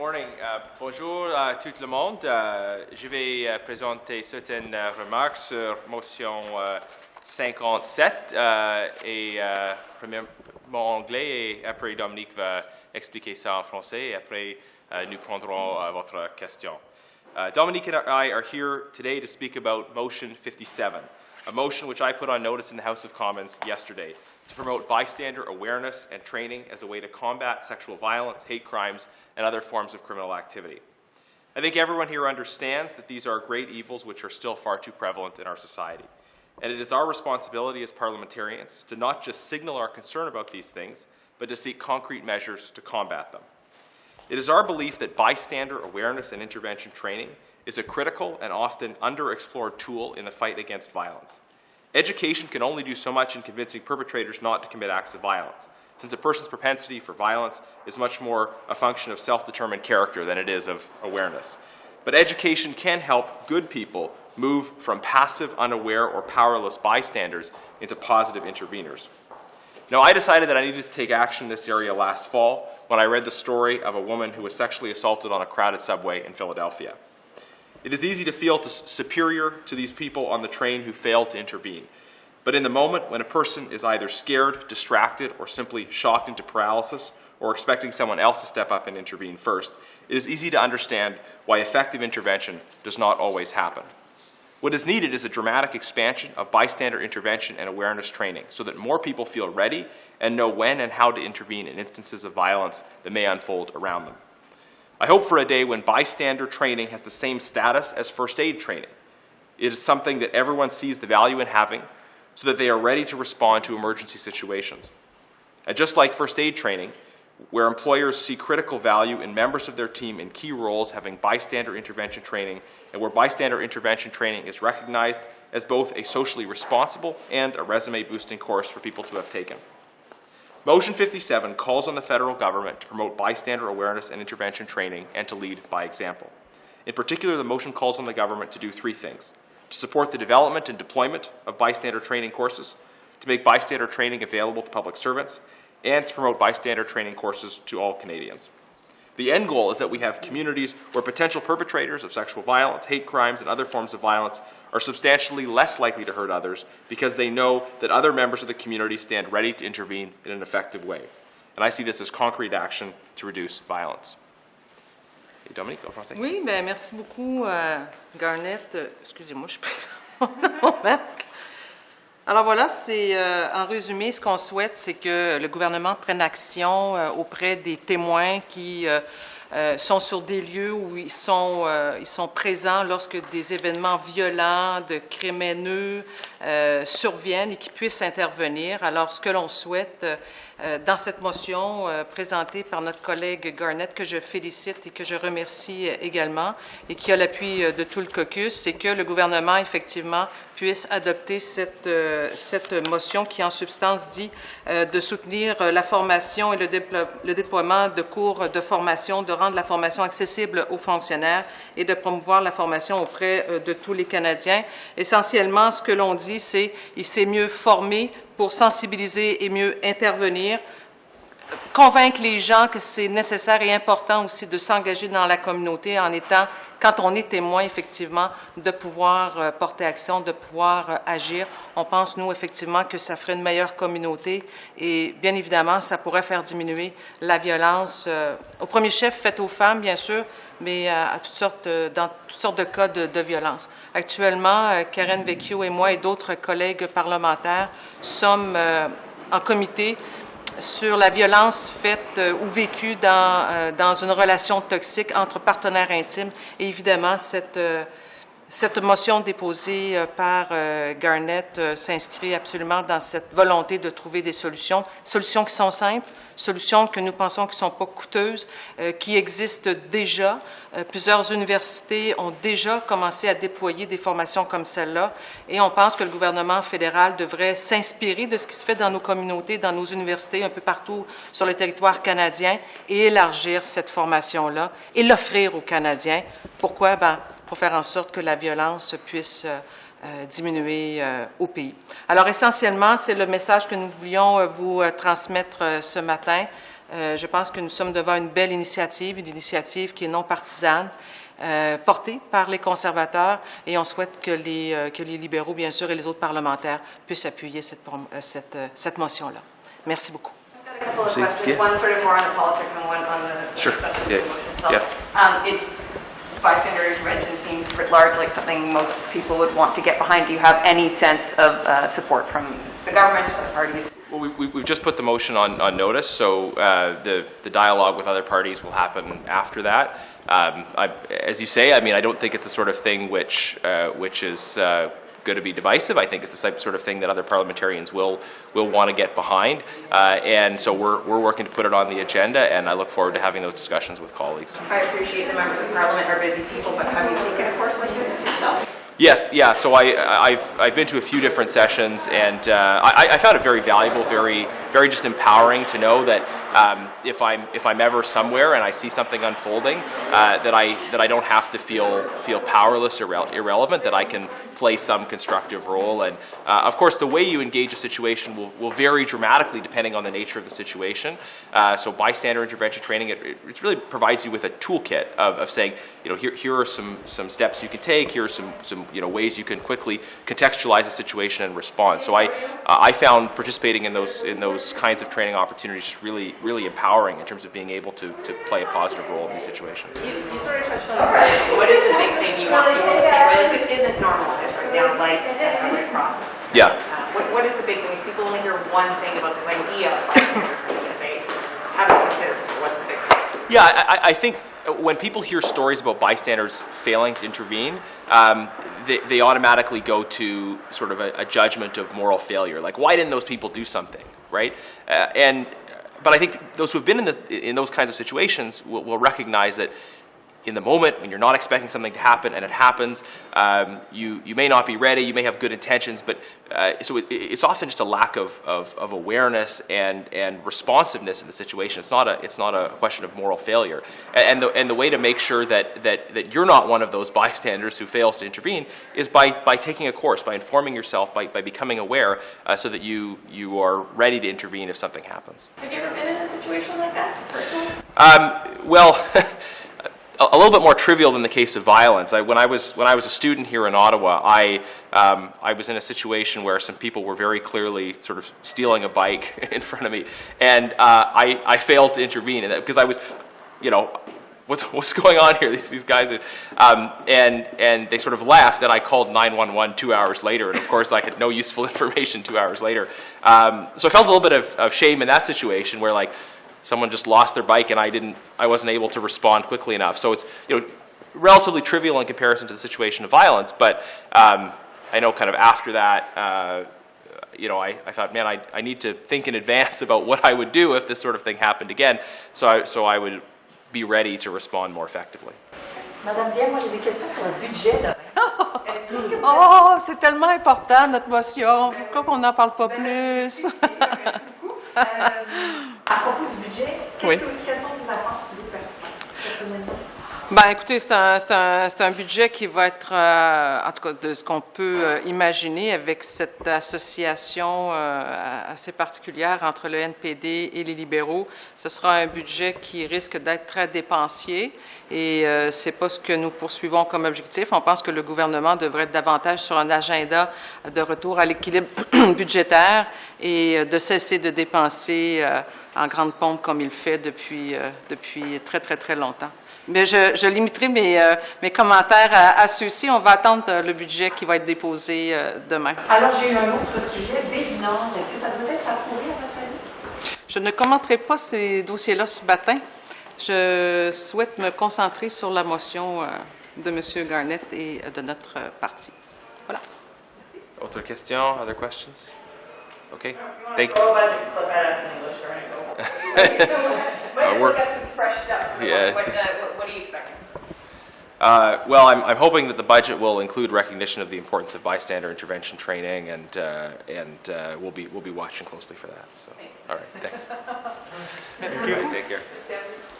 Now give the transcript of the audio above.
morning. Bonjour à tout le monde. Je vais présenter certaines remarques sur motion 57 mon anglais et après Dominique va expliquer ça en français et après nous prendrons votre question. Dominique and I are here today to speak about motion 57, a motion which I put on notice in the House of Commons yesterday to promote bystander awareness and training as a way to combat sexual violence, hate crimes, and other forms of criminal activity. I think everyone here understands that these are great evils which are still far too prevalent in our society. And it is our responsibility as parliamentarians to not just signal our concern about these things, but to seek concrete measures to combat them. It is our belief that bystander awareness and intervention training is a critical and often underexplored tool in the fight against violence. Education can only do so much in convincing perpetrators not to commit acts of violence, since a person's propensity for violence is much more a function of self-determined character than it is of awareness. But education can help good people move from passive, unaware, or powerless bystanders into positive interveners. Now, I decided that I needed to take action in this area last fall when I read the story of a woman who was sexually assaulted on a crowded subway in Philadelphia. It is easy to feel superior to these people on the train who failed to intervene. But in the moment when a person is either scared, distracted, or simply shocked into paralysis, or expecting someone else to step up and intervene first, it is easy to understand why effective intervention does not always happen. What is needed is a dramatic expansion of bystander intervention and awareness training so that more people feel ready and know when and how to intervene in instances of violence that may unfold around them. I hope for a day when bystander training has the same status as first aid training. It is something that everyone sees the value in having so that they are ready to respond to emergency situations. And just like first aid training, where employers see critical value in members of their team in key roles having bystander intervention training, and where bystander intervention training is recognized as both a socially responsible and a resume-boosting course for people to have taken. Motion 57 calls on the federal government to promote bystander awareness and intervention training and to lead by example. In particular, the motion calls on the government to do three things: to support the development and deployment of bystander training courses, to make bystander training available to public servants, and to promote bystander training courses to all Canadians. The end goal is that we have communities where potential perpetrators of sexual violence, hate crimes, and other forms of violence are substantially less likely to hurt others because they know that other members of the community stand ready to intervene in an effective way. And I see this as concrete action to reduce violence. Et Dominique, en français. Oui, bien, merci beaucoup, Garnett. Excusez-moi, je prends mon masque. Alors voilà, c'est en résumé, ce qu'on souhaite, c'est que le gouvernement prenne action auprès des témoins qui sont sur des lieux où ils sont présents lorsque des événements violents, de crimes haineux surviennent et qui puissent intervenir. Alors, ce que l'on souhaite dans cette motion présentée par notre collègue Garnett, que je félicite et que je remercie également, et qui a l'appui de tout le caucus, c'est que le gouvernement, effectivement, puisse adopter cette motion qui, en substance, dit de soutenir la formation et le déploiement de cours de formation, de rendre la formation accessible aux fonctionnaires et de promouvoir la formation auprès de tous les Canadiens. Essentiellement, ce que l'on dit, c'est qu'il s'est mieux formé pour sensibiliser et mieux intervenir, convaincre les gens que c'est nécessaire et important aussi de s'engager dans la communauté en étant, quand on est témoin, effectivement, de pouvoir porter action, de pouvoir agir. On pense, nous, effectivement, que ça ferait une meilleure communauté et, bien évidemment, ça pourrait faire diminuer la violence, au premier chef faite aux femmes, bien sûr, mais dans toutes sortes de cas de violence. Actuellement, Karen Vecchio et moi et d'autres collègues parlementaires sommes en comité sur la violence faite ou vécue dans une relation toxique entre partenaires intimes. Et évidemment, cette motion déposée par Garnett s'inscrit absolument dans cette volonté de trouver des solutions qui sont simples, solutions que nous pensons qui ne sont pas coûteuses, qui existent déjà. Plusieurs universités ont déjà commencé à déployer des formations comme celle-là et on pense que le gouvernement fédéral devrait s'inspirer de ce qui se fait dans nos communautés, dans nos universités, un peu partout sur le territoire canadien et élargir cette formation-là et l'offrir aux Canadiens. Pourquoi? Bien, pour faire en sorte que la violence puisse diminuer au pays. Alors, essentiellement, c'est le message que nous voulions vous transmettre ce matin. Je pense que nous sommes devant une belle initiative, une initiative qui est non partisane, portée par les conservateurs, et on souhaite que les libéraux, bien sûr, et les autres parlementaires puissent appuyer cette motion-là. Merci beaucoup. I've got a couple of questions, one sort of more on the politics and one on the Sure. substance Yeah. of the motion itself. Bystander intervention seems writ large like something most people would want to get behind. Do you have any sense of support from the government or the parties? Well, we've just put the motion on notice, so the dialogue with other parties will happen after that. As you say, I mean, I don't think it's the sort of thing which is going to be divisive. I think it's the sort of thing that other parliamentarians will want to get behind, and so we're working to put it on the agenda, and I look forward to having those discussions with colleagues. I appreciate the members of parliament are busy people, but have you taken a course like this yourself? Yes, yeah. So I've been to a few different sessions, and I found it very valuable, very just empowering to know that if I'm ever somewhere and I see something unfolding, that I don't have to feel powerless or irrelevant. That I can play some constructive role, and of course the way you engage a situation will vary dramatically depending on the nature of the situation. So bystander intervention training it really provides you with a toolkit of saying, here are some steps you can take. Here are some ways you can quickly contextualize a situation and respond. So I found participating in those kinds of training opportunities just really empowering in terms of being able to play a positive role in these situations. You sort of touched on this earlier, but what is the big thing you want people to take away? Like, this isn't normalized right now, like Red Cross. Yeah. What is the big thing? If people only hear one thing about this idea of bystander training that they haven't considered, what's the big thing? Yeah, I think when people hear stories about bystanders failing to intervene, they automatically go to sort of a judgment of moral failure. Like, why didn't those people do something, right? But I think those who have been in those kinds of situations will recognize that in the moment when you're not expecting something to happen and it happens, you may not be ready, you may have good intentions, but so it's often just a lack of awareness and responsiveness in the situation. It's not a question of moral failure, and the way to make sure that you're not one of those bystanders who fails to intervene is by taking a course, by informing yourself, by becoming aware, so that you are ready to intervene if something happens. Have you ever been in a situation like that personally? Well. A little bit more trivial than the case of violence. When I was a student here in Ottawa, I was in a situation where some people were very clearly sort of stealing a bike in front of me, and I failed to intervene, and because I was, what's going on here? These guys, and they sort of left, and I called 911 2 hours later, and of course I had no useful information 2 hours later. So I felt a little bit of shame in that situation where someone just lost their bike and I wasn't able to respond quickly enough. So it's relatively trivial in comparison to the situation of violence, but I know kind of after that, I thought, man, I need to think in advance about what I would do if this sort of thing happened again, so I would be ready to respond more effectively. Madame Vien, moi j'ai des questions sur le budget demain. Est-ce que Oh, c'est tellement important notre motion. Pourquoi qu'on n'en parle pas plus? À propos du budget, Oui. quelles sont vos attentes personnellement? Ben, écoutez, c'est un budget qui va être, en tout cas, de ce qu'on peut imaginer avec cette association assez particulière entre le NPD et les libéraux. Ce sera un budget qui risque d'être très dépensier et c'est pas ce que nous poursuivons comme objectif. On pense que le gouvernement devrait être davantage sur un agenda de retour à l'équilibre budgétaire et de cesser de dépenser en grande pompe comme il fait depuis très, très, très longtemps. Mais je limiterai mes commentaires à ceux-ci. On va attendre le budget qui va être déposé demain. Alors, j'ai eu un autre sujet, Baie du Nord. Est-ce que ça doit être approuvé à votre avis? Je ne commenterai pas ces dossiers-là ce matin. Je souhaite me concentrer sur la motion de M. Garnett et de notre parti. Voilà. Autre question? Other questions? Okay. Thank you. Go ahead and flip at us in English, or go. We're- Got some fresh stuff. Yeah, What are you expecting? Well, I'm hoping that the budget will include recognition of the importance of bystander intervention training, and we'll be watching closely for that. So, all right, thanks. Take care.